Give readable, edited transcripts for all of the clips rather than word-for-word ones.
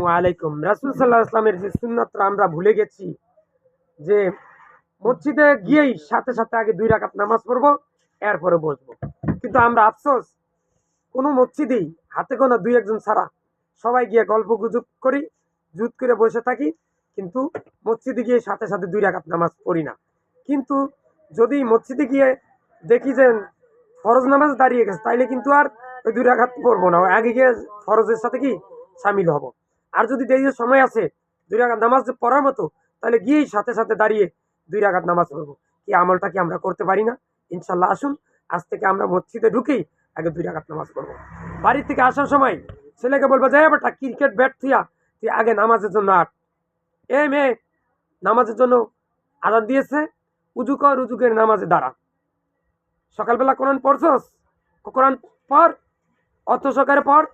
ওয়ালাইকুম। রাসূল সাল্লাল্লাহু আলাইহি ওয়াসাল্লামের যে সুন্নাতটা আমরা ভুলে গেছি যে মসজিদে গিয়েই সাথে সাথে আগে ২ রাকাত নামাজ পড়বো, এরপরে বসবো। কিন্তু আমরা আফসোস কোনো মসজিদেই হাতে গোনা ২-১ জন ছাড়া সবাই গিয়ে গল্পগুজব করি, জুত করে বসে থাকি। কিন্তু মসজিদে গিয়ে সাথে সাথে ২ রাকাত নামাজ পড়ি না। কিন্তু যদি মসজিদে গিয়ে দেখি যে ফরজ নামাজ দাঁড়িয়ে গেছে তাইলে কিন্তু আর ওই ২ রাকাত পড়বো না। আগে গিয়ে ফরজের সাথে কি শামিল হব। আর যদি দেখি যে সময় আছে ২ রাকাত নামাজ যে পড়ার মতো তাহলে গিয়েই সাথে সাথে দাঁড়িয়ে ২ রাকাত নামাজ পড়বো। এই আমলটা কি আমরা করতে পারি না? ইনশাআল্লাহ আসুন আজ থেকে আমরা মসজিদে ঢুকেই আগে ২ রাকাত নামাজ পড়বো। বাড়ি থেকে আসার সময় ছেলেকে বলবো, "যাই বেটা ক্রিকেট ব্যাট থুইয়া তুই আগে নামাজের জন্য আট। এ মেয়ে নামাজের জন্য আজান দিয়েছে, উজু কর, উজু করে নামাজে দাঁড়া। সকালবেলা কোরআন পড়ছস? কোরআন পড়, অর্থ সহকারে পড়।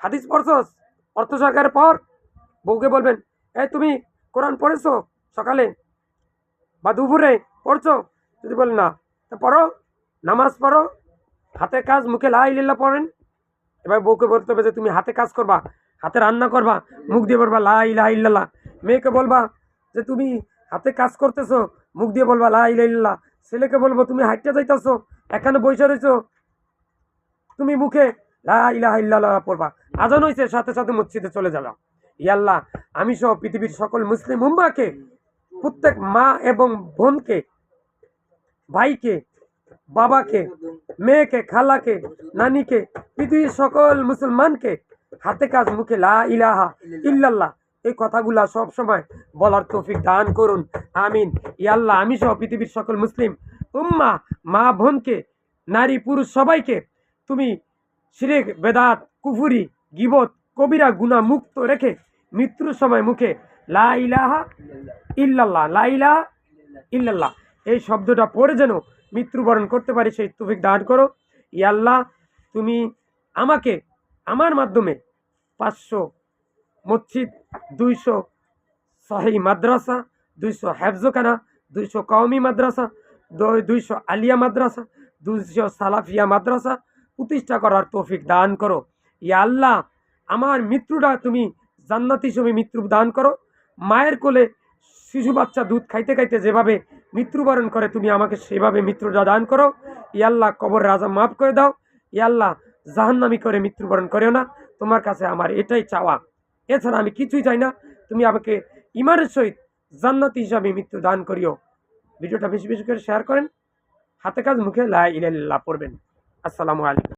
হাদিস পড়ছস? অর্থ সহকারে পড়।" বউকে বলবেন, "এই তুমি কোরআন পড়েছো সকালে বা দুপুরে পড়ছো?" যদি বলেন না, তা পড়ো, নামাজ পড়ো, হাতে কাজ মুখে লা ইলাহা ইল্লাল্লাহ পড়েন। এবার বউকে বলতে হবে যে তুমি হাতে কাজ করবা, হাতে রান্না করবা, মুখ দিয়ে বলবা লা ইলাহা ইল্লাল্লাহ। মেয়েকে বলবা যে তুমি হাতে কাজ করতেছো, মুখ দিয়ে বলবা লা ইলাহা ইল্লাল্লাহ। ছেলেকে বলবো তুমি হাঁটতে যাইতেছো, এখানে বসে রয়েছো, তুমি মুখে লা ইলাহা ইল্লাল্লাহ পড়বা। আজান হইছে সাথে সাথে মসজিদে চলে যাবা। ইয়া আল্লাহ, আমি সহ পৃথিবীর সকল মুসলিম উম্মাহকে, প্রত্যেক মা এবং বোনকে, ভাইকে, বাবাকে, মেয়েকে, খালাকে, নানিকে, পৃথিবীর সকল মুসলমানকে হাতে কাজ মুখে লা ইলাহা ইল্লাল্লাহ এই কথাগুলা সব সময় বলার তৌফিক দান করুন। আমিন। ইয়া আল্লাহ, আমি সহ পৃথিবীর সকল মুসলিম উম্মাহ, মা বোনকে, নারী পুরুষ সবাইকে তুমি শিরক, বেদাত, কুফরি, গীবত, কবিরা গুনাহ মুক্ত রেখে মৃত্যুর সময় মুখে লা ইলাহা ইল্লাল্লাহ, লা ইলাহা ইল্লাল্লাহ এই শব্দটা পড়ে যেন মৃত্যুবরণ করতে পারি সেই তৌফিক দান করো। ইয়া আল্লাহ, তুমি আমাকে আমার মাধ্যমে ৫০০ মসজিদ, ২০০ সহিহ মাদ্রাসা, ২০০ হেফজখানা, ২০০ কওমি মাদ্রাসা, ২০০ আলিয়া মাদ্রাসা, ২০০ সালাফিয়া মাদ্রাসা প্রতিষ্ঠা করার তৌফিক দান করো। ইয়া আল্লাহ, আমার মৃত্যুটা তুমি জান্নাত হিসেবে মৃত্যু দান করো। মায়ের কোলে শিশু বাচ্চা দুধ খাইতে খাইতে যেভাবে মৃত্যুবরণ করে তুমি আমাকে সেভাবে মৃত্যুটা দান করো। ইয়া আল্লাহ, কবরের আযাব মাফ করে দাও। ইয়া আল্লাহ, জাহান্নামী করে মৃত্যুবরণ করিও না। তোমার কাছে আমার এটাই চাওয়া, এছাড়া আমি কিছুই চাই না। তুমি আমাকে ইমানের সহিত জান্নাতি হিসাবে মৃত্যু দান করিও। ভিডিওটা বেশি বেশি করে শেয়ার করেন, হাতে কাজ মুখে লা ইলাহা ইল্লাল্লাহ পড়বেন। আসসালামু আলাইকুম।